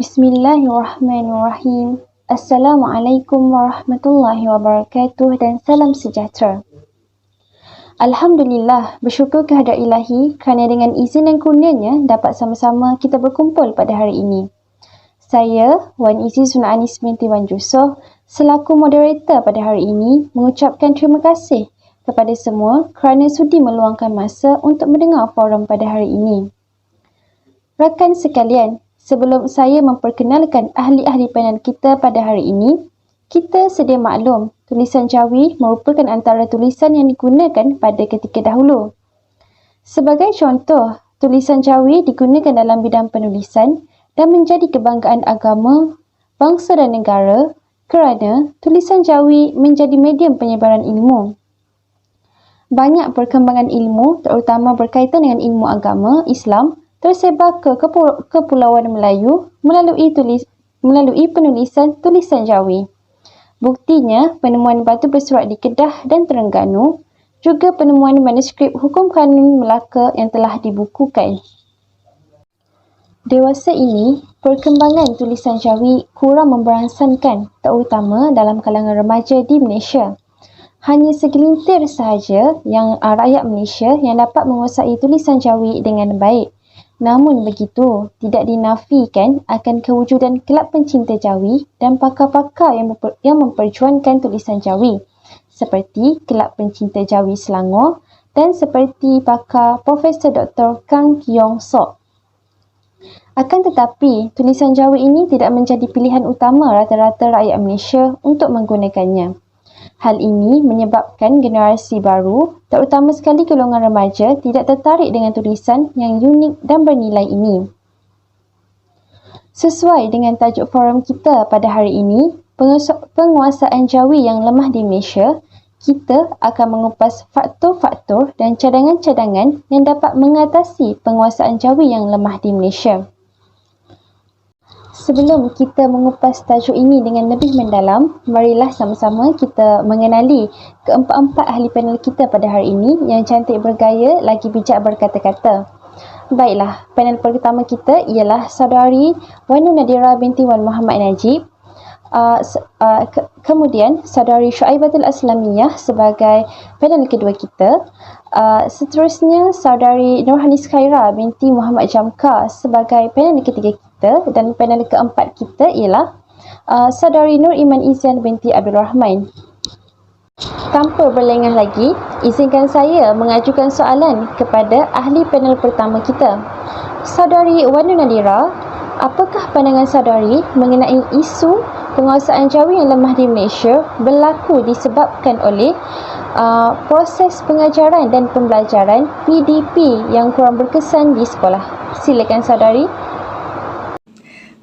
Bismillahirrahmanirrahim. Assalamualaikum warahmatullahi wabarakatuh dan salam sejahtera. Alhamdulillah, bersyukur kehadrat ilahi kerana dengan izin dan kurnianya dapat sama-sama kita berkumpul pada hari ini. Saya, Wan Izzizun Anis binti Wan Jusoh, selaku moderator pada hari ini mengucapkan terima kasih kepada semua kerana sudi meluangkan masa untuk mendengar forum pada hari ini. Rakan sekalian, sebelum saya memperkenalkan ahli-ahli panel kita pada hari ini, kita sedia maklum tulisan Jawi merupakan antara tulisan yang digunakan pada ketika dahulu. Sebagai contoh, tulisan Jawi digunakan dalam bidang penulisan dan menjadi kebanggaan agama, bangsa dan negara kerana tulisan Jawi menjadi medium penyebaran ilmu. Banyak perkembangan ilmu, terutama berkaitan dengan ilmu agama Islam, tersebar ke Kepulauan Melayu melalui penulisan tulisan Jawi. Buktinya, penemuan batu bersurat di Kedah dan Terengganu, juga penemuan manuskrip hukum kanun Melaka yang telah dibukukan. Dewasa ini, perkembangan tulisan Jawi kurang memberangsangkan, terutama dalam kalangan remaja di Malaysia. Hanya segelintir sahaja yang rakyat Malaysia yang dapat menguasai tulisan Jawi dengan baik. Namun begitu, tidak dinafikan akan kewujudan kelab pencinta Jawi dan pakar-pakar yang memperjuangkan tulisan Jawi, seperti Kelab Pencinta Jawi Selangor dan seperti pakar Profesor Dr. Kang Kiong Sok. Akan tetapi, tulisan Jawi ini tidak menjadi pilihan utama rata-rata rakyat Malaysia untuk menggunakannya. Hal ini menyebabkan generasi baru, terutama sekali golongan remaja, tidak tertarik dengan tulisan yang unik dan bernilai ini. Sesuai dengan tajuk forum kita pada hari ini, penguasaan Jawi yang lemah di Malaysia, kita akan mengupas faktor-faktor dan cadangan-cadangan yang dapat mengatasi penguasaan Jawi yang lemah di Malaysia. Sebelum kita mengupas tajuk ini dengan lebih mendalam, marilah sama-sama kita mengenali keempat-empat ahli panel kita pada hari ini yang cantik bergaya lagi bijak berkata-kata. Baiklah, panel pertama kita ialah saudari Wanu Nadira binti Wan Muhammad Najib. Kemudian saudari Syuaibatul Aslamiyah sebagai panel kedua kita. Seterusnya saudari Nurhanis Khaira binti Muhammad Jamka sebagai panel ketiga kita, dan panel keempat kita ialah saudari Nur Iman Izian binti Abdul Rahman. Tanpa berlengah lagi, izinkan saya mengajukan soalan kepada ahli panel pertama kita. Saudari Wanu Nadira, apakah pandangan saudari mengenai isu penguasaan Jawi yang lemah di Malaysia berlaku disebabkan oleh proses pengajaran dan pembelajaran PDP yang kurang berkesan di sekolah? Silakan saudari.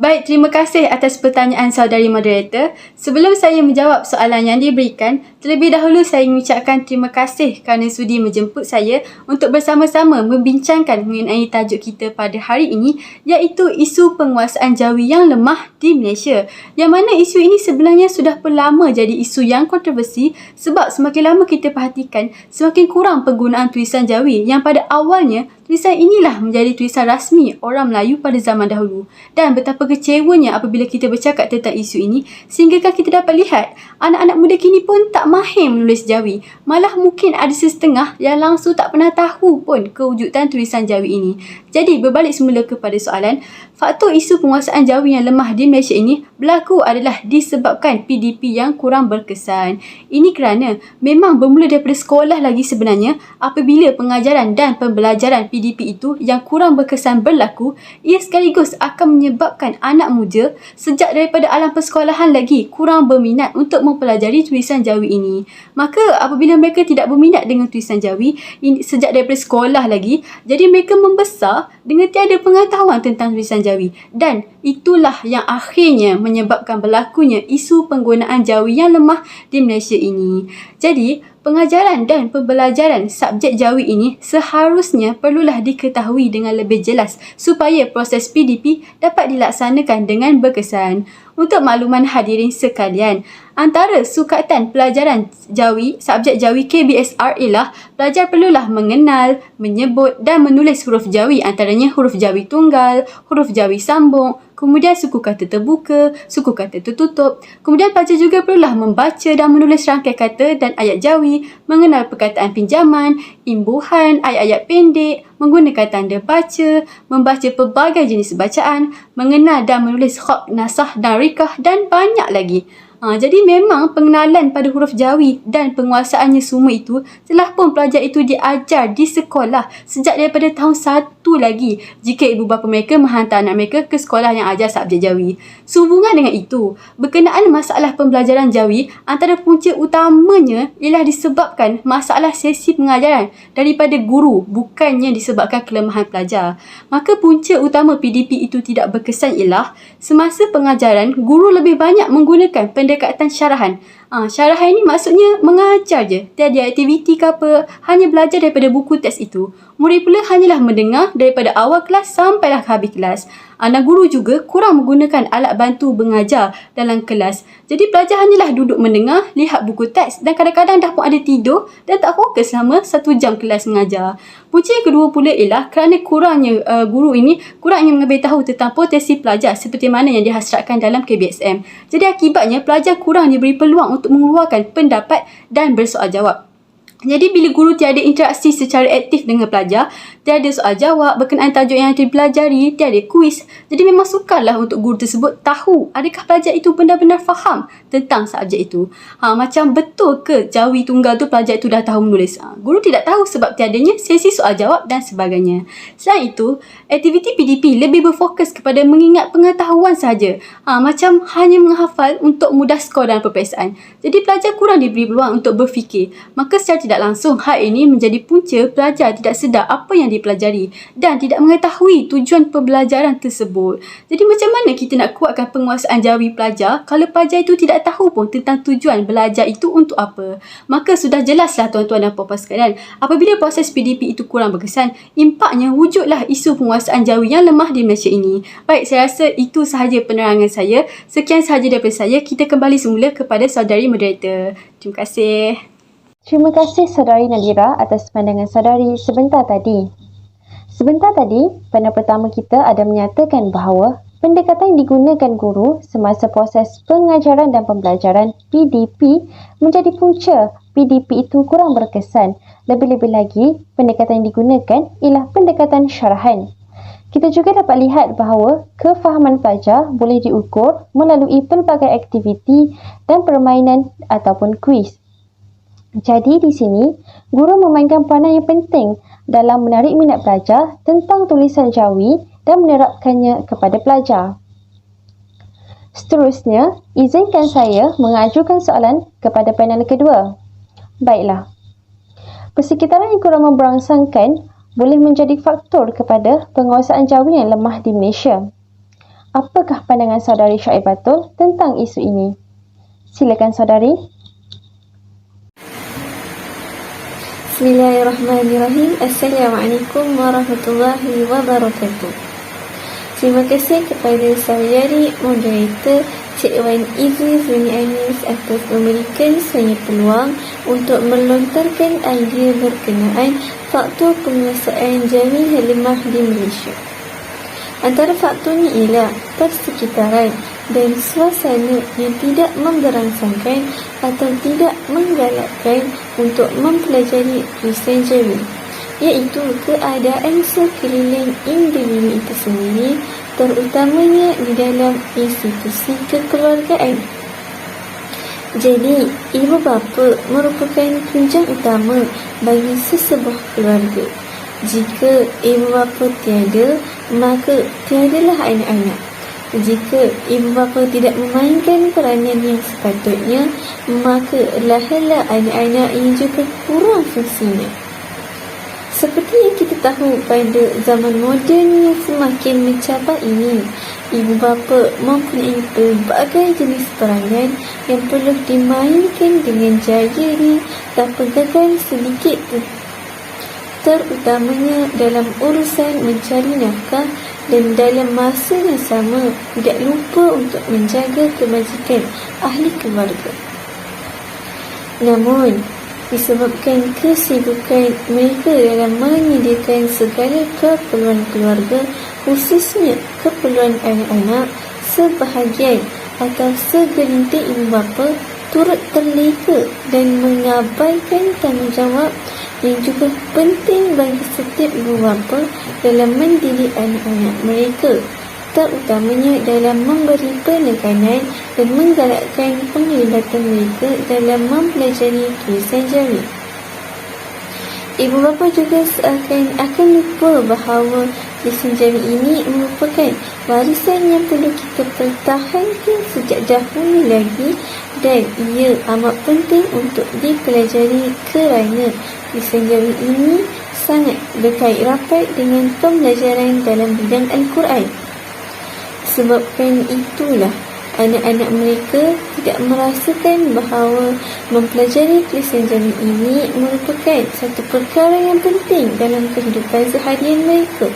Baik, terima kasih atas pertanyaan saudari moderator. Sebelum saya menjawab soalan yang diberikan, terlebih dahulu saya mengucapkan terima kasih kerana sudi menjemput saya untuk bersama-sama membincangkan mengenai tajuk kita pada hari ini, iaitu isu penguasaan Jawi yang lemah di Malaysia. Yang mana isu ini sebenarnya sudah lama jadi isu yang kontroversi sebab semakin lama kita perhatikan, semakin kurang penggunaan tulisan Jawi yang pada awalnya tulisan inilah menjadi tulisan rasmi orang Melayu pada zaman dahulu. Dan betapa kecewanya apabila kita bercakap tentang isu ini, sehinggakan kita dapat lihat anak-anak muda kini pun tak mahir menulis Jawi. Malah mungkin ada setengah yang langsung tak pernah tahu pun kewujudan tulisan Jawi ini. Jadi berbalik semula kepada soalan, faktor isu penguasaan Jawi yang lemah di Malaysia ini berlaku adalah disebabkan PDP yang kurang berkesan. Ini kerana memang bermula daripada sekolah lagi sebenarnya, apabila pengajaran dan pembelajaran PDP itu yang kurang berkesan berlaku, ia sekaligus akan menyebabkan anak muda sejak daripada alam persekolahan lagi kurang berminat untuk mempelajari tulisan Jawi ini. Maka apabila mereka tidak berminat dengan tulisan Jawi ini sejak daripada sekolah lagi, jadi mereka membesar dengan tiada pengetahuan tentang tulisan Jawi, dan itulah yang akhirnya menyebabkan berlakunya isu penggunaan Jawi yang lemah di Malaysia ini. Jadi pengajaran dan pembelajaran subjek Jawi ini seharusnya perlulah diketahui dengan lebih jelas supaya proses PDP dapat dilaksanakan dengan berkesan. Untuk makluman hadirin sekalian, Antara sukatan pelajaran Jawi, subjek Jawi KBSR ialah pelajar perlulah mengenal, menyebut dan menulis huruf Jawi, antaranya huruf Jawi tunggal, huruf Jawi sambung, kemudian suku kata terbuka, suku kata tertutup. Kemudian pelajar juga perlulah membaca dan menulis rangkai kata dan ayat Jawi, mengenal perkataan pinjaman, imbuhan, ayat-ayat pendek, menggunakan tanda baca, membaca pelbagai jenis bacaan, mengenal dan menulis khat, nasah dan rikah dan banyak lagi. Jadi memang pengenalan pada huruf Jawi dan penguasaannya semua itu telah pun pelajar itu diajar di sekolah sejak daripada tahun 1 lagi jika ibu bapa mereka menghantar anak mereka ke sekolah yang ajar subjek Jawi. Sehubungan dengan itu, berkenaan masalah pembelajaran Jawi, antara punca utamanya ialah disebabkan masalah sesi pengajaran daripada guru, bukannya disebabkan kelemahan pelajar. Maka punca utama PDP itu tidak berkesan ialah semasa pengajaran, guru lebih banyak menggunakan pendekatan syarahan. Syarahan ini maksudnya mengajar je. Tiada aktiviti ke apa, hanya belajar daripada buku teks itu. Murid pula hanyalah mendengar daripada awal kelas sampailah ke habis kelas. Dan guru juga kurang menggunakan alat bantu mengajar dalam kelas. Jadi pelajar hanyalah duduk mendengar, lihat buku teks dan kadang-kadang dah pun ada tidur dan tak fokus selama 1 jam kelas mengajar. Punca yang kedua pula ialah kerana kurangnya guru ini kurang ingin mengambil tahu tentang potensi pelajar seperti mana yang dihasratkan dalam KBSM. Jadi akibatnya pelajar kurang diberi peluang untuk mengeluarkan pendapat dan bersoal jawab. Jadi bila guru tiada interaksi secara aktif dengan pelajar, tiada soal jawab berkenaan tajuk yang dipelajari, tiada kuis. Jadi memang sukarlah untuk guru tersebut tahu adakah pelajar itu benar-benar faham tentang subjek itu. Macam betul ke Jawi tunggal tu pelajar itu dah tahu menulis? Guru tidak tahu sebab tiadanya sesi soal jawab dan sebagainya. Selain itu, aktiviti PDP lebih berfokus kepada mengingat pengetahuan sahaja. Macam hanya menghafal untuk mudah skor dalam peperiksaan. Jadi pelajar kurang diberi peluang untuk berfikir. Maka secara tidak langsung, hal ini menjadi punca pelajar tidak sedar apa yang dipelajari dan tidak mengetahui tujuan pembelajaran tersebut. Jadi macam mana kita nak kuatkan penguasaan Jawi pelajar kalau pelajar itu tidak tahu pun tentang tujuan belajar itu untuk apa? Maka sudah jelaslah tuan-tuan dan puan-puan sekalian, apabila proses PDP itu kurang berkesan, impaknya wujudlah isu penguasaan Jawi yang lemah di Malaysia ini. Baik, saya rasa itu sahaja penerangan saya. Sekian sahaja daripada saya. Kita kembali semula kepada saudari moderator. Terima kasih. Terima kasih saudari Nadira atas pandangan saudari sebentar tadi. Sebentar tadi, panel pertama kita ada menyatakan bahawa pendekatan yang digunakan guru semasa proses pengajaran dan pembelajaran PDP menjadi punca PDP itu kurang berkesan. Lebih-lebih lagi, pendekatan yang digunakan ialah pendekatan syarahan. Kita juga dapat lihat bahawa kefahaman pelajar boleh diukur melalui pelbagai aktiviti dan permainan ataupun kuis. Jadi di sini, guru memainkan peranan yang penting dalam menarik minat pelajar tentang tulisan Jawi dan menerapkannya kepada pelajar. Seterusnya, izinkan saya mengajukan soalan kepada panel kedua. Baiklah. Persekitaran yang kurang memberangsangkan boleh menjadi faktor kepada penguasaan Jawi yang lemah di Malaysia. Apakah pandangan saudari Syaibatul tentang isu ini? Silakan saudari. Bismillahirrahmanirrahim. Assalamualaikum warahmatullahi wabarakatuh. Terima kasih kepada saudari moderator Cik Wan Izzy Zuni Anis atas memberikan saya peluang untuk melontarkan idea berkenaan faktor penguasaan Jawi yang lemah di Malaysia. Antara faktornya ialah persekitaran dan suasana yang tidak memberangsangkan atau tidak menggalakkan untuk mempelajari tulisan Jawi, iaitu keadaan sekeliling individu itu sendiri, terutamanya di dalam institusi kekeluargaan. Jadi, ibu bapa merupakan tunjang utama bagi sesebuah keluarga. Jika ibu bapa tiada, maka tiadalah anak-anak. Jika ibu bapa tidak memainkan peranan yang sepatutnya, maka lahirlah anak-anak yang juga kurang fungsinya. Seperti yang kita tahu pada zaman moden yang semakin mencabar ini, ibu bapa mempunyai pelbagai jenis peranan yang perlu dimainkan dengan jari dan pegangan sedikit, terutamanya dalam urusan mencari nafkah dan dalam masa yang sama tidak lupa untuk menjaga kebajikan ahli keluarga. Namun, disebabkan kesibukan mereka dalam menyediakan segala keperluan keluarga, khususnya keperluan anak-anak, sebahagian atau segelintir ibu bapa turut terleka dan mengabaikan tanggungjawab yang juga penting bagi setiap ibu bapa dalam mendidik anak-anak mereka, terutamanya dalam memberi penekanan dan menggalakkan penglibatan mereka dalam mempelajari tulisan jari. Ibu bapa juga akan lupa bahawa tulisan jari ini merupakan warisan yang perlu kita pertahankan sejak dahulu lagi, dan ia amat penting untuk dipelajari kerana tulisan jari ini sangat berkait rapat dengan pembelajaran dalam bidang Al-Quran. Sebabkan itulah anak-anak mereka tidak merasakan bahawa mempelajari tulisan jari ini merupakan satu perkara yang penting dalam kehidupan seharian mereka.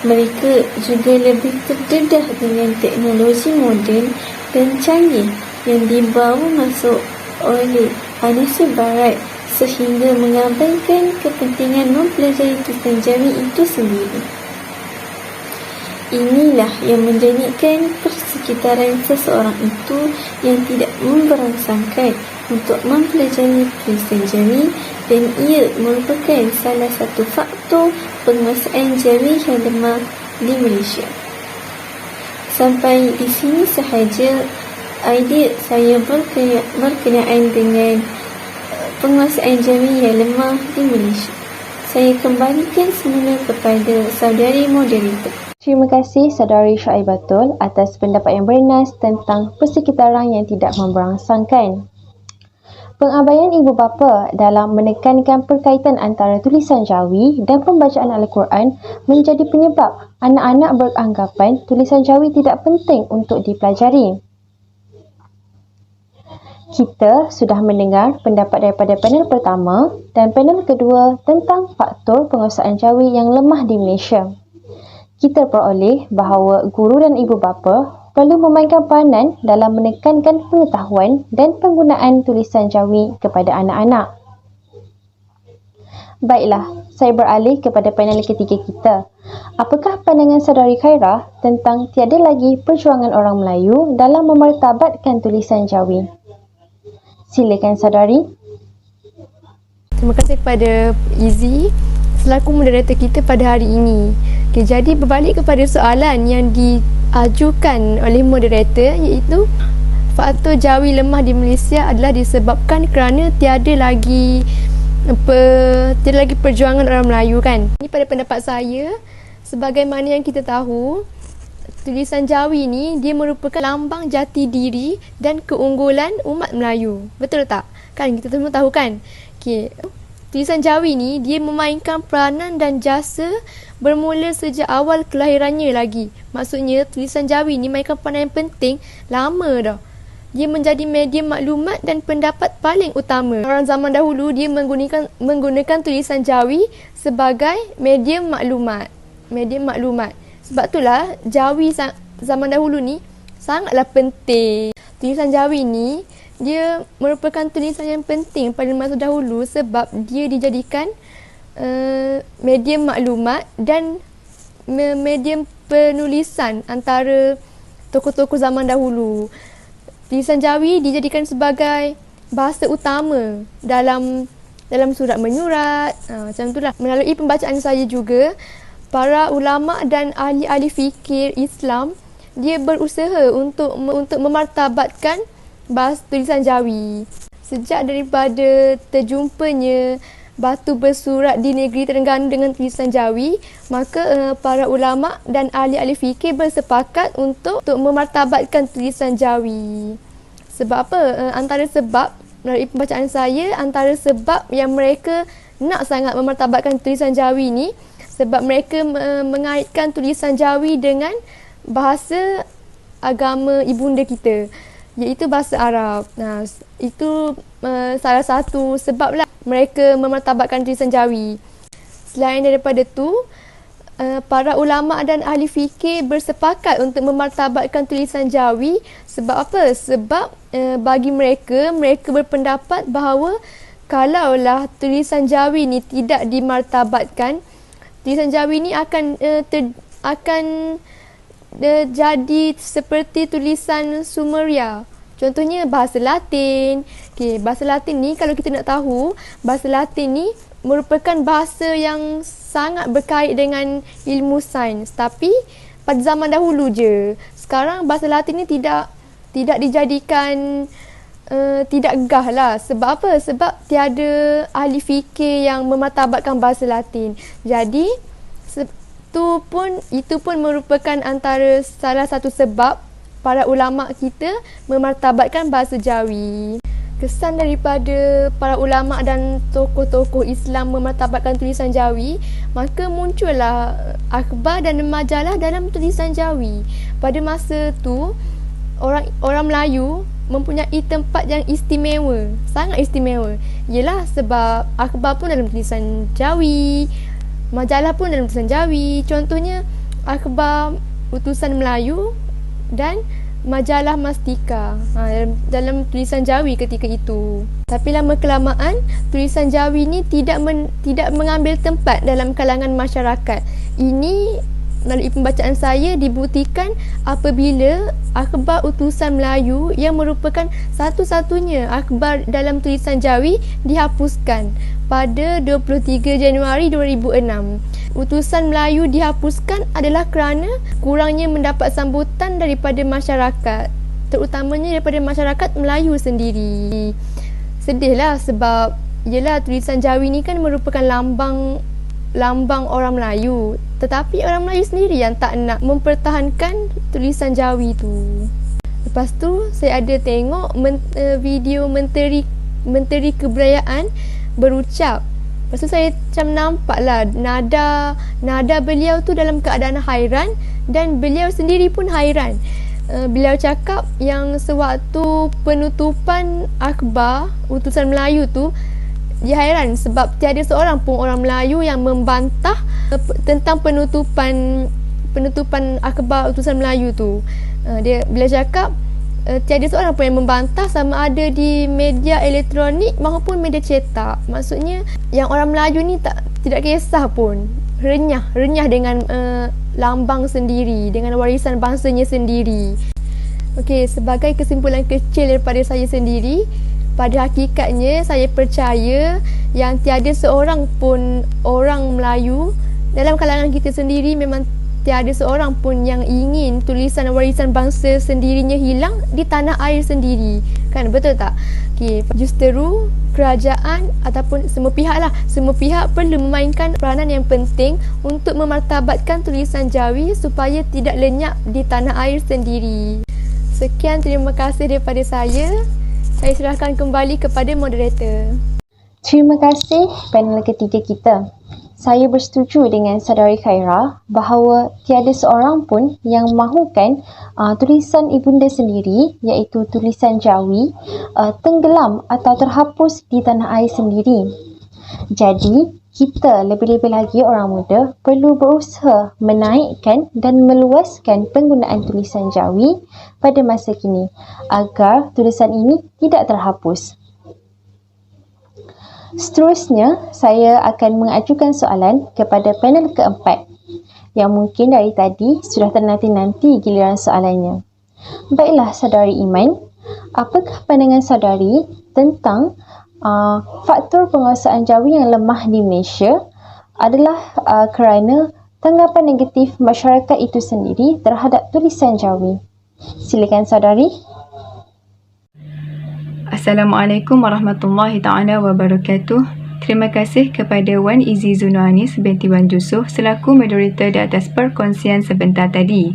Mereka juga lebih terdedah dengan teknologi moden dan canggih yang dibawa masuk oleh anasa barat sehingga mengabaikan kepentingan mempelajari tulisan jari itu sendiri. Inilah yang menjadikan persekitaran seseorang itu yang tidak memberangsangkan untuk mempelajari tulisan jari, dan ia merupakan salah satu faktor penguasaan jari yang lemah di Malaysia. Sampai di sini sahaja idea saya berkenaan dengan penguasaan jari yang lemah di Malaysia. Saya kembalikan semula kepada saudari moderator. Terima kasih saudari Syaibatul atas pendapat yang bernas tentang persekitaran yang tidak memberangsangkan. Pengabaian ibu bapa dalam menekankan perkaitan antara tulisan jawi dan pembacaan Al-Quran menjadi penyebab anak-anak beranggapan tulisan jawi tidak penting untuk dipelajari. Kita sudah mendengar pendapat daripada panel pertama dan panel kedua tentang faktor penguasaan jawi yang lemah di Malaysia. Kita peroleh bahawa guru dan ibu bapa perlu memainkan peranan dalam menekankan pengetahuan dan penggunaan tulisan jawi kepada anak-anak. Baiklah, saya beralih kepada panel ketiga kita. Apakah pandangan saudari Khairah tentang tiada lagi perjuangan orang Melayu dalam memartabatkan tulisan jawi? Silakan saudari. Terima kasih kepada Izzy selaku moderator kita pada hari ini. Okay, jadi berbalik kepada soalan yang diajukan oleh moderator, iaitu faktor jawi lemah di Malaysia adalah disebabkan kerana tiada lagi perjuangan orang Melayu, kan. Ini pada pendapat saya, sebagaimana yang kita tahu, tulisan jawi ni dia merupakan lambang jati diri dan keunggulan umat Melayu. Betul tak? Kan kita semua tahu, kan? Okey. Tulisan jawi ni dia memainkan peranan dan jasa bermula sejak awal kelahirannya lagi. Maksudnya tulisan jawi ni mainkan peranan yang penting lama dah. Dia menjadi medium maklumat dan pendapat paling utama. Orang zaman dahulu dia menggunakan tulisan jawi sebagai medium maklumat. Sebab itulah jawi zaman dahulu ni sangatlah penting. Tulisan jawi ni dia merupakan tulisan yang penting pada masa dahulu sebab dia dijadikan medium maklumat dan medium penulisan antara tokoh-tokoh zaman dahulu. Tulisan jawi dijadikan sebagai bahasa utama dalam surat menyurat, macam itulah. Melalui pembacaan saya juga, para ulama dan ahli-ahli fikir Islam dia berusaha untuk memartabatkan bahasa tulisan jawi. Sejak daripada terjumpanya batu bersurat di negeri Terengganu dengan tulisan jawi, maka para ulama dan ahli-ahli fikir bersepakat untuk memartabatkan tulisan jawi. Sebab apa? Antara sebab, melalui pembacaan saya, antara sebab yang mereka nak sangat memartabatkan tulisan jawi ni, sebab mereka mengaitkan tulisan jawi dengan bahasa agama ibunda kita, iaitu bahasa Arab. Nah, itu salah satu sebab lah mereka memartabatkan tulisan jawi. Selain daripada tu, para ulama dan ahli fikir bersepakat untuk memartabatkan tulisan Jawi. Sebab apa? Sebab bagi mereka berpendapat bahawa kalaulah tulisan Jawi ni tidak dimartabatkan, tulisan Jawi ni akan jadi seperti tulisan Sumeria. Contohnya bahasa Latin. Bahasa Latin ni, kalau kita nak tahu, bahasa Latin ni merupakan bahasa yang sangat berkait dengan ilmu sains. Tapi pada zaman dahulu je. Sekarang bahasa Latin ni tidak dijadikan tidak gah lah. Sebab apa? Sebab tiada ahli fikir yang memartabatkan bahasa Latin. Jadi itu pun merupakan antara salah satu sebab para ulama kita memartabatkan bahasa Jawi. Kesan daripada para ulama dan tokoh-tokoh Islam memartabatkan tulisan Jawi, maka muncullah akhbar dan majalah dalam tulisan Jawi. Pada masa tu, orang Melayu mempunyai tempat yang istimewa, sangat istimewa. Ialah sebab akhbar pun dalam tulisan Jawi, majalah pun dalam tulisan Jawi. Contohnya akhbar Utusan Melayu dan majalah Mastika dalam tulisan Jawi ketika itu. Tapi lama kelamaan tulisan Jawi ni tidak mengambil tempat dalam kalangan masyarakat. Ini melalui pembacaan saya dibuktikan apabila akhbar Utusan Melayu yang merupakan satu-satunya akhbar dalam tulisan Jawi dihapuskan pada 23 Januari 2006. Utusan Melayu dihapuskan adalah kerana kurangnya mendapat sambutan daripada masyarakat, terutamanya daripada masyarakat Melayu sendiri. Sedihlah sebab yelah tulisan Jawi ni kan merupakan lambang orang Melayu, tetapi orang Melayu sendiri yang tak nak mempertahankan tulisan Jawi tu. Lepas tu saya ada tengok video Menteri Kebudayaan berucap. Lepas tu saya macam nampak lah nada beliau tu dalam keadaan hairan, dan beliau sendiri pun hairan. Beliau cakap yang sewaktu penutupan akhbar Utusan Melayu tu, dia hairan sebab tiada seorang pun orang Melayu yang membantah tentang penutupan akhbar Utusan Melayu tu. Beliau cakap tiada seorang pun yang membantah, sama ada di media elektronik maupun media cetak. Maksudnya yang orang Melayu ni tidak kisah pun, renyah dengan lambang sendiri, dengan warisan bangsanya sendiri. Okey, sebagai kesimpulan kecil daripada saya sendiri, pada hakikatnya saya percaya yang tiada seorang pun orang Melayu dalam kalangan kita sendiri, memang tiada seorang pun yang ingin tulisan warisan bangsa sendirinya hilang di tanah air sendiri. Kan, betul tak? Okay. Justeru kerajaan ataupun semua pihak perlu memainkan peranan yang penting untuk memartabatkan tulisan Jawi supaya tidak lenyap di tanah air sendiri. Sekian, terima kasih daripada saya. Saya serahkan kembali kepada moderator. Terima kasih panel ketiga kita. Saya bersetuju dengan Saudari Khaira bahawa tiada seorang pun yang mahukan tulisan ibunda sendiri, iaitu tulisan Jawi, tenggelam atau terhapus di tanah air sendiri. Jadi, kita lebih-lebih lagi orang muda perlu berusaha menaikkan dan meluaskan penggunaan tulisan Jawi pada masa kini agar tulisan ini tidak terhapus. Seterusnya, saya akan mengajukan soalan kepada panel keempat yang mungkin dari tadi sudah ternanti-nanti giliran soalannya. Baiklah, Saudari Iman, apakah pandangan saudari tentang faktor penguasaan Jawi yang lemah di Malaysia adalah kerana tanggapan negatif masyarakat itu sendiri terhadap tulisan Jawi? Silakan, saudari. Assalamualaikum warahmatullahi ta'ala wabarakatuh. Terima kasih kepada Wan Izzy Zunoanis binti Wan Jusoh selaku moderator di atas perkongsian sebentar tadi.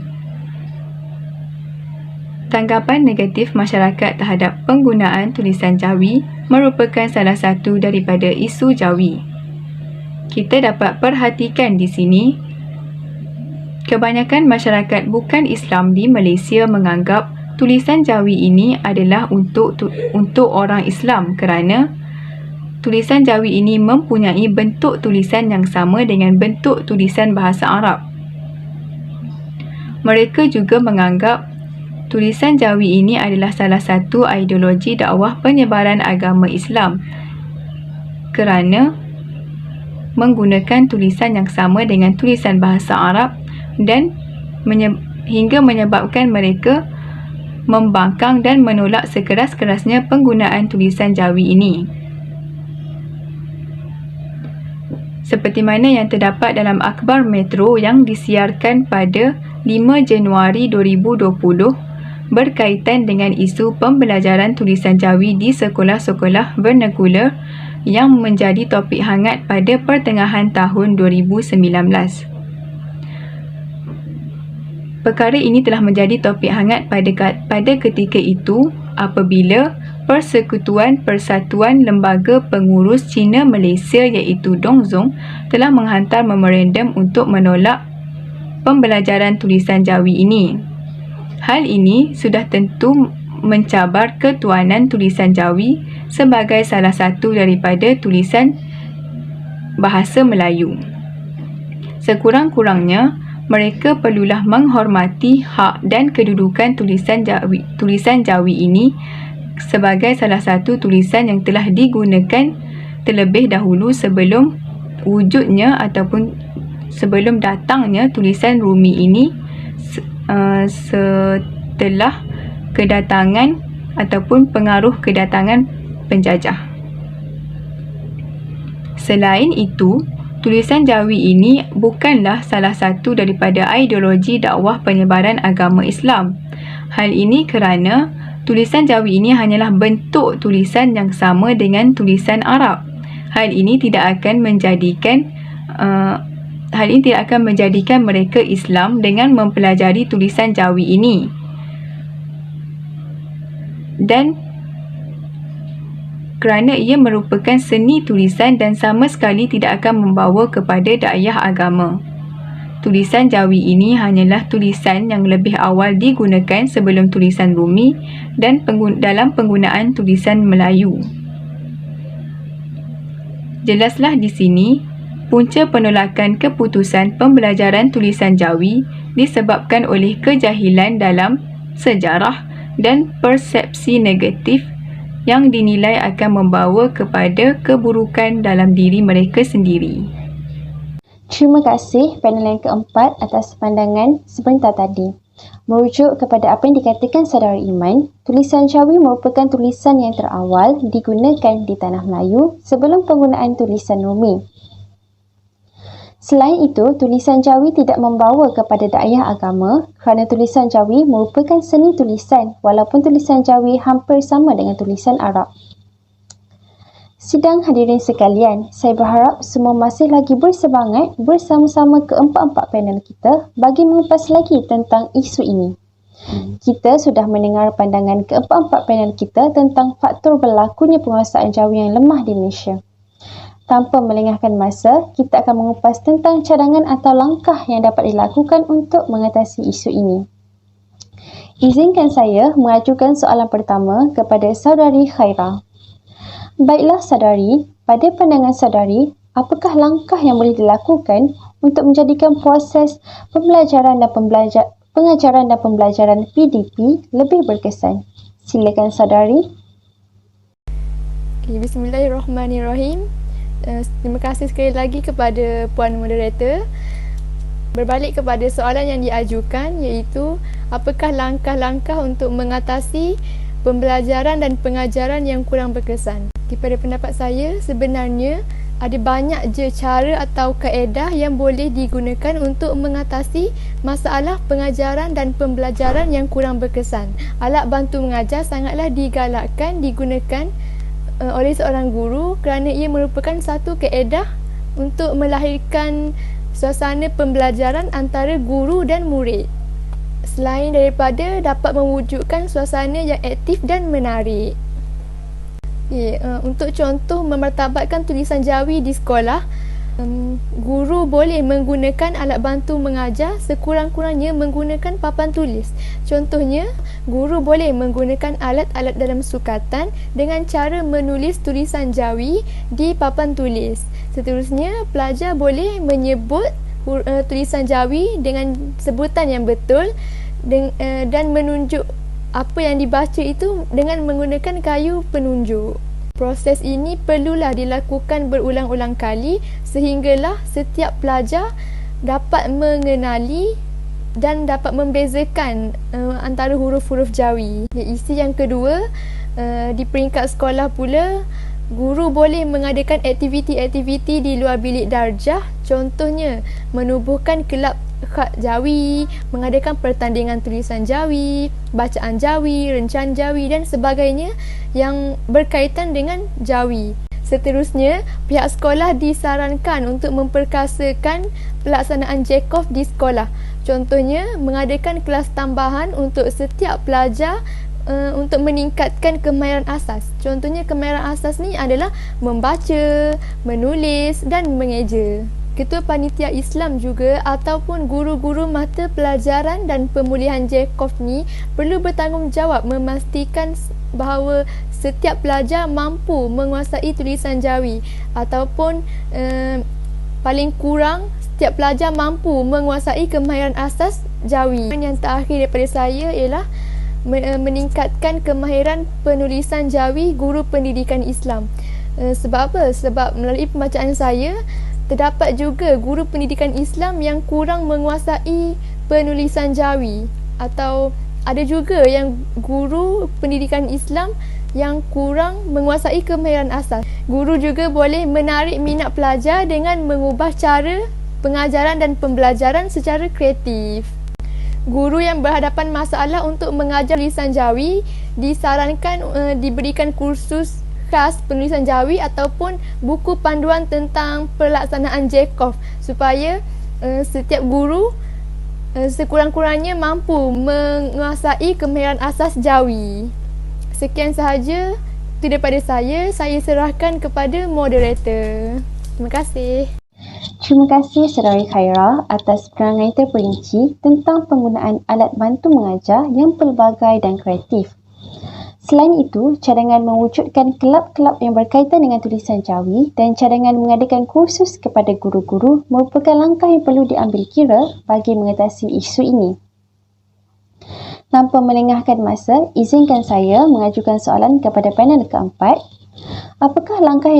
Tanggapan negatif masyarakat terhadap penggunaan tulisan Jawi merupakan salah satu daripada isu Jawi. Kita dapat perhatikan di sini, kebanyakan masyarakat bukan Islam di Malaysia menganggap tulisan Jawi ini adalah untuk orang Islam kerana tulisan Jawi ini mempunyai bentuk tulisan yang sama dengan bentuk tulisan bahasa Arab. Mereka juga menganggap tulisan Jawi ini adalah salah satu ideologi dakwah penyebaran agama Islam kerana menggunakan tulisan yang sama dengan tulisan bahasa Arab dan hingga menyebabkan mereka membangkang dan menolak sekeras-kerasnya penggunaan tulisan Jawi ini. Seperti mana yang terdapat dalam akhbar Metro yang disiarkan pada 5 Januari 2020 berkaitan dengan isu pembelajaran tulisan Jawi di sekolah-sekolah vernakular yang menjadi topik hangat pada pertengahan tahun 2019. Perkara ini telah menjadi topik hangat pada ketika itu apabila Persekutuan Persatuan Lembaga Pengurus Cina Malaysia iaitu Dongzong telah menghantar memorandum untuk menolak pembelajaran tulisan Jawi ini. Hal ini sudah tentu mencabar ketuanan tulisan Jawi sebagai salah satu daripada tulisan bahasa Melayu. Sekurang-kurangnya, mereka perlulah menghormati hak dan kedudukan tulisan Jawi ini sebagai salah satu tulisan yang telah digunakan terlebih dahulu sebelum wujudnya ataupun sebelum datangnya tulisan Rumi ini setelah kedatangan ataupun pengaruh kedatangan penjajah. Selain itu, tulisan Jawi ini bukanlah salah satu daripada ideologi dakwah penyebaran agama Islam. Hal ini kerana tulisan Jawi ini hanyalah bentuk tulisan yang sama dengan tulisan Arab. Hal ini tidak akan menjadikan mereka Islam dengan mempelajari tulisan Jawi ini. Dan kerana ia merupakan seni tulisan dan sama sekali tidak akan membawa kepada dakwah agama. Tulisan Jawi ini hanyalah tulisan yang lebih awal digunakan sebelum tulisan Rumi dan dalam penggunaan tulisan Melayu. Jelaslah di sini, punca penolakan keputusan pembelajaran tulisan Jawi disebabkan oleh kejahilan dalam sejarah dan persepsi negatif yang dinilai akan membawa kepada keburukan dalam diri mereka sendiri. Terima kasih panel yang keempat atas pandangan sebentar tadi. Merujuk kepada apa yang dikatakan saudara Iman, tulisan Jawi merupakan tulisan yang terawal digunakan di tanah Melayu sebelum penggunaan tulisan Rumi. Selain itu, tulisan Jawi tidak membawa kepada dakwah agama kerana tulisan Jawi merupakan seni tulisan walaupun tulisan Jawi hampir sama dengan tulisan Arab. Sidang hadirin sekalian, saya berharap semua masih lagi bersemangat bersama-sama keempat-empat panel kita bagi mengupas lagi tentang isu ini. Kita sudah mendengar pandangan keempat-empat panel kita tentang faktor berlakunya penguasaan Jawi yang lemah di Malaysia. Tanpa melengahkan masa, kita akan mengupas tentang cadangan atau langkah yang dapat dilakukan untuk mengatasi isu ini. Izinkan saya mengajukan soalan pertama kepada saudari Khairah. Baiklah saudari, pada pandangan saudari, apakah langkah yang boleh dilakukan untuk menjadikan proses pembelajaran dan pengajaran dan pembelajaran PDP lebih berkesan? Silakan saudari. Bismillahirrahmanirrahim. Terima kasih sekali lagi kepada Puan Moderator. Berbalik kepada soalan yang diajukan iaitu apakah langkah-langkah untuk mengatasi pembelajaran dan pengajaran yang kurang berkesan. Daripada pendapat saya, sebenarnya ada banyak je cara atau kaedah yang boleh digunakan untuk mengatasi masalah pengajaran dan pembelajaran yang kurang berkesan. Alat bantu mengajar sangatlah digalakkan digunakan oleh seorang guru kerana ia merupakan satu kaedah untuk melahirkan suasana pembelajaran antara guru dan murid. Selain daripada dapat mewujudkan suasana yang aktif dan menarik. Untuk contoh memartabatkan tulisan Jawi di sekolah, Guru boleh menggunakan alat bantu mengajar sekurang-kurangnya menggunakan papan tulis. Contohnya, guru boleh menggunakan alat-alat dalam sukatan dengan cara menulis tulisan Jawi di papan tulis. Seterusnya, pelajar boleh menyebut tulisan Jawi dengan sebutan yang betul dan menunjuk apa yang dibaca itu dengan menggunakan kayu penunjuk. Proses ini perlulah dilakukan berulang-ulang kali sehinggalah setiap pelajar dapat mengenali dan dapat membezakan antara huruf-huruf Jawi. Isi yang kedua, di peringkat sekolah pula, guru boleh mengadakan aktiviti-aktiviti di luar bilik darjah. Contohnya, menubuhkan kelab khat Jawi, mengadakan pertandingan tulisan Jawi, bacaan Jawi, rencan Jawi dan sebagainya yang berkaitan dengan Jawi. Seterusnya, pihak sekolah disarankan untuk memperkasakan pelaksanaan J-Coff di sekolah. Contohnya, mengadakan kelas tambahan untuk setiap pelajar untuk meningkatkan kemahiran asas. Contohnya, kemahiran asas ni adalah membaca, menulis dan mengeja. Ketua Panitia Islam juga ataupun guru-guru mata pelajaran dan pemulihan J-Coff ni perlu bertanggungjawab memastikan bahawa setiap pelajar mampu menguasai tulisan Jawi ataupun paling kurang setiap pelajar mampu menguasai kemahiran asas Jawi. Yang terakhir daripada saya ialah meningkatkan kemahiran penulisan Jawi guru pendidikan Islam. Sebab apa? Sebab melalui pembacaan saya, terdapat juga guru pendidikan Islam yang kurang menguasai penulisan Jawi, atau ada juga yang guru pendidikan Islam yang kurang menguasai kemahiran asas. Guru juga boleh menarik minat pelajar dengan mengubah cara pengajaran dan pembelajaran secara kreatif. Guru yang berhadapan masalah untuk mengajar tulisan Jawi disarankan diberikan kursus khas penulisan Jawi ataupun buku panduan tentang pelaksanaan J-Coff supaya setiap guru sekurang-kurangnya mampu menguasai kemahiran asas Jawi. Sekian sahaja itu daripada saya serahkan kepada moderator. Terima kasih. Terima kasih Saudari Khaira atas penerangan terperinci tentang penggunaan alat bantu mengajar yang pelbagai dan kreatif. Selain itu, cadangan mewujudkan kelab-kelab yang berkaitan dengan tulisan Jawi dan cadangan mengadakan kursus kepada guru-guru merupakan langkah yang perlu diambil kira bagi mengatasi isu ini. Tanpa melengahkan masa, izinkan saya mengajukan soalan kepada panel keempat. Apakah langkah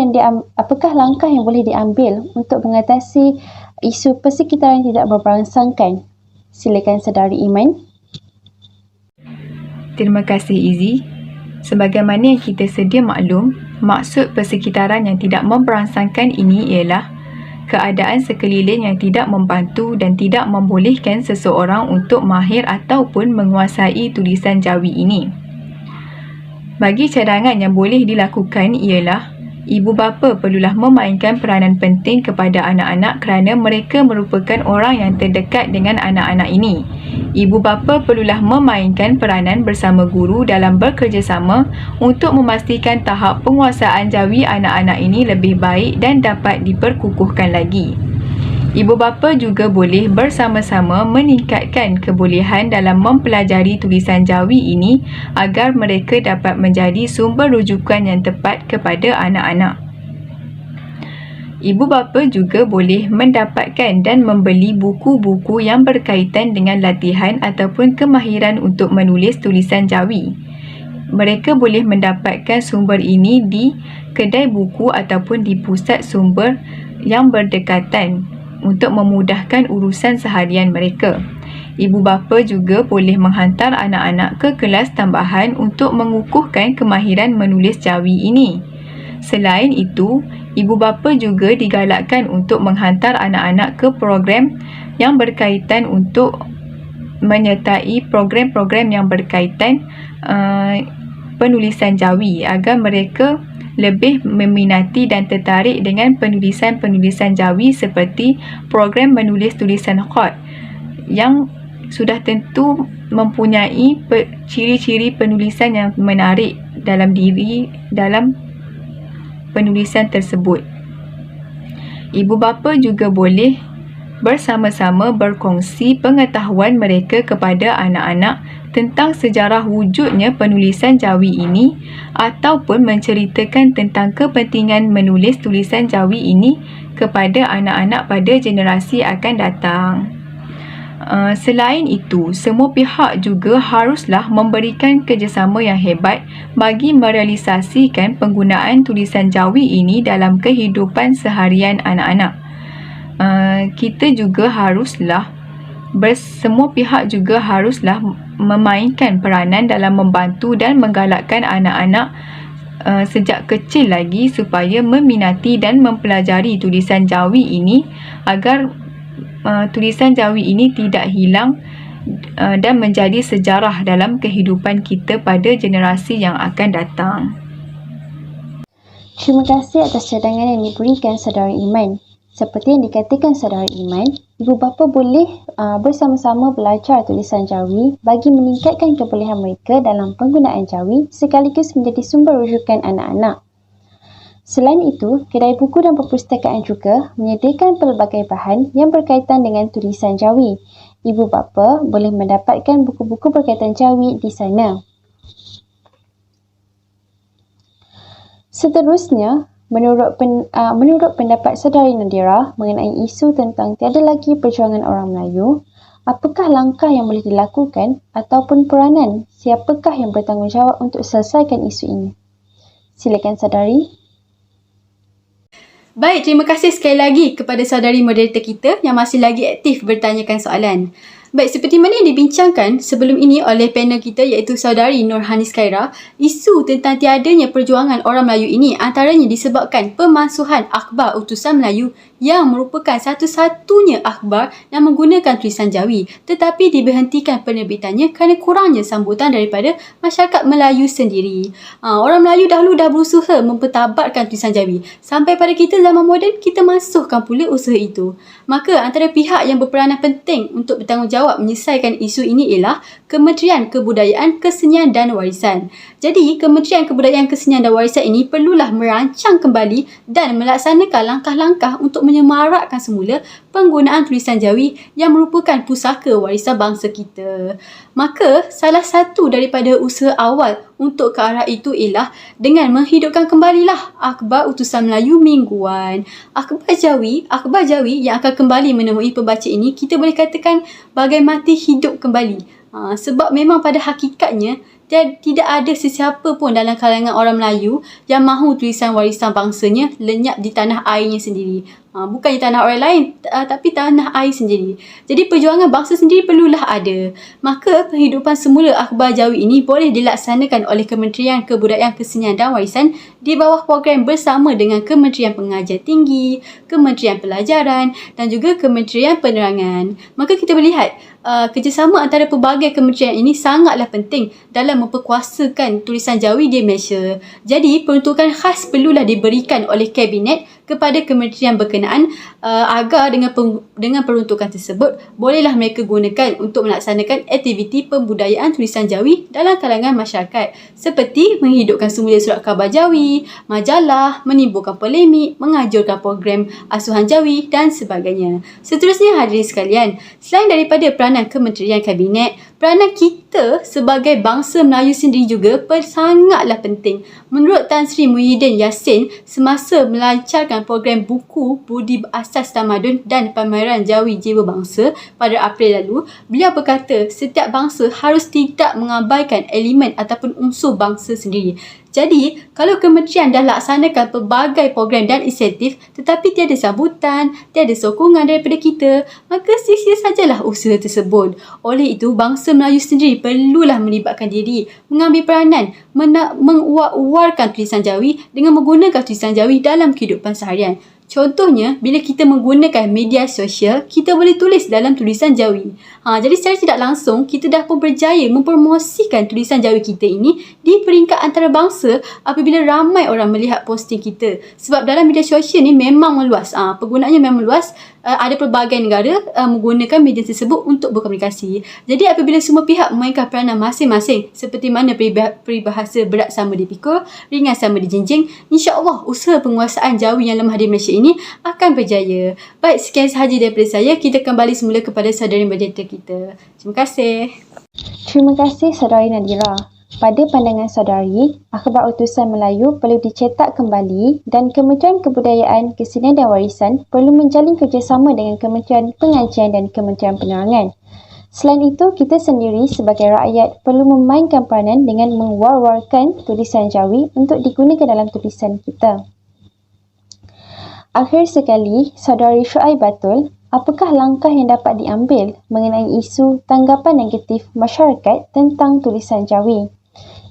yang boleh diambil untuk mengatasi isu persekitaran tidak berberangsangkan? Silakan Saudari Iman. Terima kasih Izzy. Sebagaimana yang kita sedia maklum, maksud persekitaran yang tidak memberangsangkan ini ialah keadaan sekeliling yang tidak membantu dan tidak membolehkan seseorang untuk mahir ataupun menguasai tulisan Jawi ini. Bagi cadangan yang boleh dilakukan ialah ibu bapa perlulah memainkan peranan penting kepada anak-anak kerana mereka merupakan orang yang terdekat dengan anak-anak ini. Ibu bapa perlulah memainkan peranan bersama guru dalam bekerjasama untuk memastikan tahap penguasaan Jawi anak-anak ini lebih baik dan dapat diperkukuhkan lagi. Ibu bapa juga boleh bersama-sama meningkatkan kebolehan dalam mempelajari tulisan Jawi ini agar mereka dapat menjadi sumber rujukan yang tepat kepada anak-anak. Ibu bapa juga boleh mendapatkan dan membeli buku-buku yang berkaitan dengan latihan ataupun kemahiran untuk menulis tulisan Jawi. Mereka boleh mendapatkan sumber ini di kedai buku ataupun di pusat sumber yang berdekatan untuk memudahkan urusan seharian mereka. Ibu bapa juga boleh menghantar anak-anak ke kelas tambahan untuk mengukuhkan kemahiran menulis Jawi ini. Selain itu, ibu bapa juga digalakkan untuk menghantar anak-anak ke program yang berkaitan untuk menyertai program-program yang berkaitan penulisan Jawi agar mereka lebih meminati dan tertarik dengan penulisan-penulisan Jawi seperti program menulis tulisan khat yang sudah tentu mempunyai ciri-ciri penulisan yang menarik dalam penulisan tersebut. ibu bapa juga boleh bersama-sama berkongsi pengetahuan mereka kepada anak-anak tentang sejarah wujudnya penulisan Jawi ini ataupun menceritakan tentang kepentingan menulis tulisan Jawi ini kepada anak-anak pada generasi akan datang. Selain itu, semua pihak juga haruslah memberikan kerjasama yang hebat bagi merealisasikan penggunaan tulisan Jawi ini dalam kehidupan seharian anak-anak. Kita juga haruslah semua pihak juga haruslah memainkan peranan dalam membantu dan menggalakkan anak-anak sejak kecil lagi supaya meminati dan mempelajari tulisan Jawi ini agar tulisan Jawi ini tidak hilang dan menjadi sejarah dalam kehidupan kita pada generasi yang akan datang. Terima kasih atas cadangan yang diberikan saudara Iman. Seperti yang dikatakan saudara Iman, ibu bapa boleh bersama-sama belajar tulisan Jawi bagi meningkatkan kebolehan mereka dalam penggunaan Jawi sekaligus menjadi sumber rujukan anak-anak. Selain itu, kedai buku dan perpustakaan juga menyediakan pelbagai bahan yang berkaitan dengan tulisan Jawi. Ibu bapa boleh mendapatkan buku-buku berkaitan Jawi di sana. Seterusnya, menurut pendapat saudari Nadira mengenai isu tentang tiada lagi perjuangan orang Melayu, apakah langkah yang boleh dilakukan ataupun peranan siapakah yang bertanggungjawab untuk selesaikan isu ini? Silakan saudari. Baik, terima kasih sekali lagi kepada saudari moderator kita yang masih lagi aktif bertanyakan soalan. Baik, seperti mana yang dibincangkan sebelum ini oleh panel kita iaitu saudari Nurhanis Khaira, isu tentang tiadanya perjuangan orang Melayu ini antaranya disebabkan pemansuhan akhbar utusan Melayu yang merupakan satu-satunya akhbar yang menggunakan tulisan Jawi tetapi diberhentikan penerbitannya kerana kurangnya sambutan daripada masyarakat Melayu sendiri. Orang Melayu dahulu dah berusaha mempertabatkan tulisan Jawi. Sampai pada kita zaman moden, kita mansuhkan pula usaha itu. Maka antara pihak yang berperanan penting untuk bertanggungjawab menyelesaikan isu ini ialah Kementerian Kebudayaan, Kesenian dan Warisan. Jadi, Kementerian Kebudayaan, Kesenian dan Warisan ini perlulah merancang kembali dan melaksanakan langkah-langkah untuk menyemarakkan semula penggunaan tulisan Jawi yang merupakan pusaka warisan bangsa kita. Maka, salah satu daripada usaha awal untuk ke arah itu ialah dengan menghidupkan kembalilah akhbar utusan Melayu mingguan. Akhbar Jawi yang akan kembali menemui pembaca ini, kita boleh katakan bagai mati hidup kembali. Sebab memang pada hakikatnya tidak ada sesiapa pun dalam kalangan orang Melayu yang mahu tulisan warisan bangsanya lenyap di tanah airnya sendiri. Bukan di tanah orang lain, tapi tanah air sendiri. Jadi perjuangan bangsa sendiri perlulah ada. Maka penghidupan semula akhbar Jawi ini boleh dilaksanakan oleh Kementerian Kebudayaan, Kesenian dan Warisan di bawah program bersama dengan Kementerian Pengajian Tinggi, Kementerian Pelajaran dan juga Kementerian Penerangan. Maka kita melihat kerjasama antara pelbagai kementerian ini sangatlah penting dalam memperkuasakan tulisan Jawi di Malaysia. Jadi peruntukan khas perlulah diberikan oleh Kabinet kepada kementerian berkenaan agar dengan peruntukan tersebut bolehlah mereka gunakan untuk melaksanakan aktiviti pembudayaan tulisan Jawi dalam kalangan masyarakat seperti menghidupkan semula surat khabar Jawi, majalah, menimbulkan polemik, mengajarkan program asuhan Jawi dan sebagainya. Seterusnya hadirin sekalian, selain daripada peranan kementerian kabinet, peranan kita sebagai bangsa Melayu sendiri juga sangatlah penting. Menurut Tan Sri Muhyiddin Yassin semasa melancarkan program buku Budi Asas Tamadun dan Pameran Jawi Jiwa Bangsa pada April lalu, beliau berkata setiap bangsa harus tidak mengabaikan elemen ataupun unsur bangsa sendiri. Jadi, kalau kementerian dah laksanakan pelbagai program dan insentif tetapi tiada sambutan, tiada sokongan daripada kita, maka sia-sia sajalah usaha tersebut. Oleh itu, bangsa Melayu sendiri perlulah melibatkan diri, mengambil peranan, menguar-uarkan tulisan Jawi dengan menggunakan tulisan Jawi dalam kehidupan seharian. Contohnya, bila kita menggunakan media sosial, kita boleh tulis dalam tulisan Jawi. Jadi secara tidak langsung, kita dah pun berjaya mempromosikan tulisan Jawi kita ini di peringkat antarabangsa apabila ramai orang melihat posting kita. Sebab dalam media sosial ni memang meluas. Penggunaannya memang meluas ada pelbagai negara menggunakan media tersebut untuk berkomunikasi. Jadi apabila semua pihak memainkan peranan masing-masing seperti mana peribahasa berat sama dipikul, ringan sama dijinjing, insya-Allah usaha penguasaan Jawi yang lemah di Malaysia ini akan berjaya. Baik, sekian sahaja daripada saya. Kita kembali semula kepada saudari moderator kita. Terima kasih. Terima kasih saudari Nadira. Pada pandangan saudari, Akhbar Utusan Melayu perlu dicetak kembali dan Kementerian Kebudayaan, Kesenian dan Warisan perlu menjalin kerjasama dengan Kementerian Pengajian dan Kementerian Penerangan. Selain itu, kita sendiri sebagai rakyat perlu memainkan peranan dengan mewar-warkan tulisan Jawi untuk digunakan dalam tulisan kita. Akhir sekali, saudari Syuaibatul, apakah langkah yang dapat diambil mengenai isu tanggapan negatif masyarakat tentang tulisan Jawi?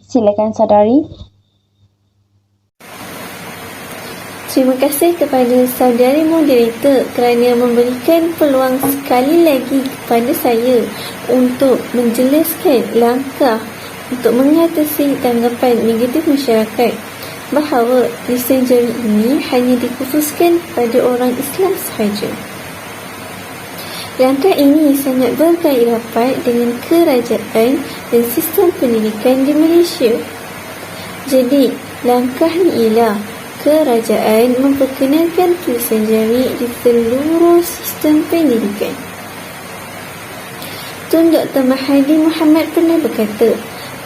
Silakan saudari. Terima kasih kepada saudari moderator kerana memberikan peluang sekali lagi kepada saya untuk menjelaskan langkah untuk mengatasi tanggapan negatif masyarakat bahawa tulisan Jawi ini hanya dikhususkan pada orang Islam sahaja. Langkah ini sangat berkait rapat dengan kerajaan dan sistem pendidikan di Malaysia. Jadi, langkah ini ialah kerajaan memperkenalkan tulisan Jawi di seluruh sistem pendidikan. Tun Dr. Mahathir Mohamad pernah berkata,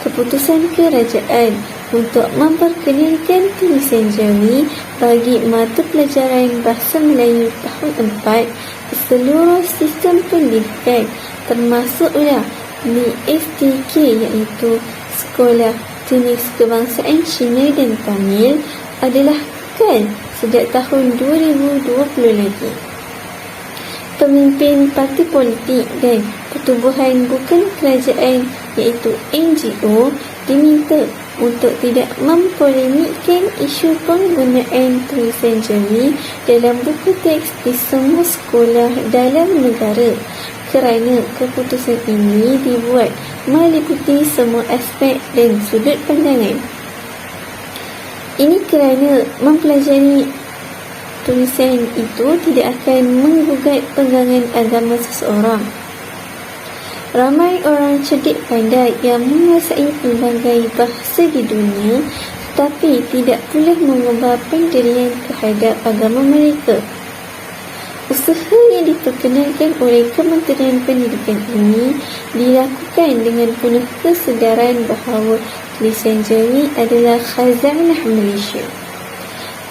keputusan kerajaan untuk memperkenalkan tulisan Jawi bagi mata pelajaran Bahasa Melayu tahun 4 di seluruh sistem pendidikan termasuklah di STK iaitu Sekolah Teknik Kebangsaan Cina dan Tamil adalah kekal sejak tahun 2020 lagi. Pemimpin parti politik dan pertubuhan bukan kerajaan iaitu NGO diminta untuk tidak mempolemikkan isu penggunaan tulisan Jawi dalam buku teks di semua sekolah dalam negara kerana keputusan ini dibuat meliputi semua aspek dan sudut pandangan. Ini kerana mempelajari tulisan itu tidak akan menggugat pegangan agama seseorang. Ramai orang cerdik pandai yang menguasai pelbagai bahasa di dunia tetapi tidak boleh mengubah pendirian terhadap agama mereka. Usaha yang diperkenalkan oleh Kementerian Pendidikan ini dilakukan dengan penuh kesedaran bahawa tulisan Jawi adalah khazanah Malaysia.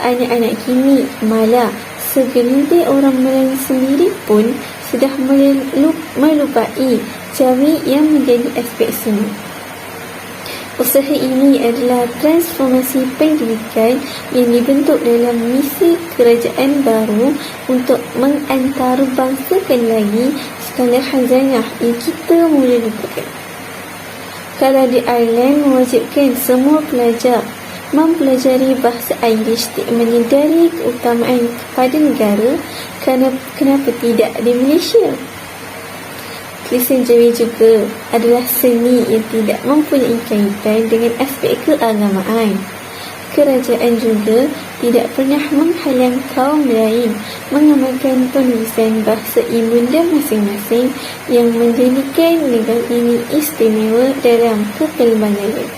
Anak-anak kini malah segelintir orang Melayu sendiri pun sudah melupai Jawi yang menjadi aspek seni. Usaha ini adalah transformasi pendidikan yang dibentuk dalam misi kerajaan baru untuk mengantarabangsakan lagi segala khazanah yang kita mula lupakan. Kalau di Ireland mewajibkan semua pelajar mempelajari bahasa Inggeris tidak menyedari keutamaan kepada negara, kenapa tidak di Malaysia? Tulisan Jawi juga adalah seni yang tidak mempunyai kaitan dengan aspek keagamaan. Kerajaan juga tidak pernah menghalang kaum lain mengamalkan penulisan bahasa ibunda masing-masing yang menjadikan negara ini istimewa dalam kepelbagaian.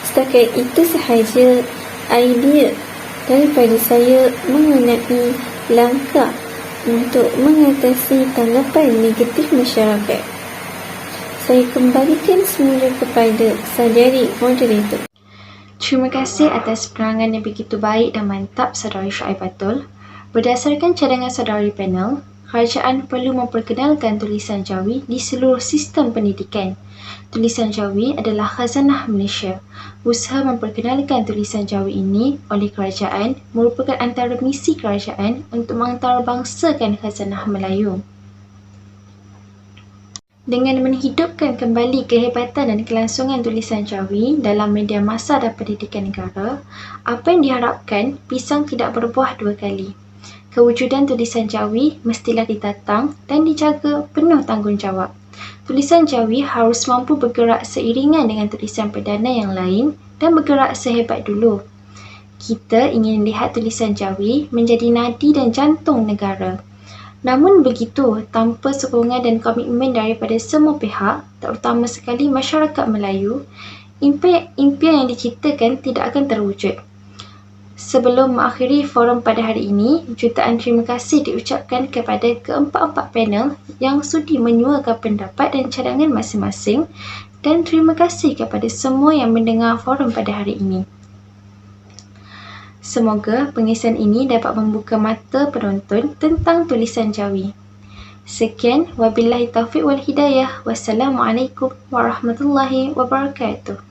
Setakat itu sahaja idea daripada saya mengenai langkah untuk mengatasi tanggapan negatif masyarakat. Saya kembalikan semula kepada saudari moderator. Terima kasih atas penerangan yang begitu baik dan mantap saudari Syuaibatul. Berdasarkan cadangan saudari panel, kerajaan perlu memperkenalkan tulisan Jawi di seluruh sistem pendidikan. Tulisan Jawi adalah khazanah Malaysia. Usaha memperkenalkan tulisan Jawi ini oleh kerajaan merupakan antara misi kerajaan untuk mengantarabangsakan khazanah Melayu. Dengan menghidupkan kembali kehebatan dan kelangsungan tulisan Jawi dalam media massa dan pendidikan negara, apa yang diharapkan pisang tidak berbuah dua kali. Kewujudan tulisan Jawi mestilah ditatang dan dijaga penuh tanggungjawab. Tulisan Jawi harus mampu bergerak seiringan dengan tulisan perdana yang lain dan bergerak sehebat dulu. Kita ingin lihat tulisan Jawi menjadi nadi dan jantung negara. Namun begitu, tanpa sokongan dan komitmen daripada semua pihak, terutama sekali masyarakat Melayu, impian yang diciptakan tidak akan terwujud. Sebelum mengakhiri forum pada hari ini, jutaan terima kasih diucapkan kepada keempat-empat panel yang sudi menyuarakan pendapat dan cadangan masing-masing, dan terima kasih kepada semua yang mendengar forum pada hari ini. Semoga pengisian ini dapat membuka mata penonton tentang tulisan Jawi. Sekian, wabillahi taufiq wal hidayah. Wassalamualaikum warahmatullahi wabarakatuh.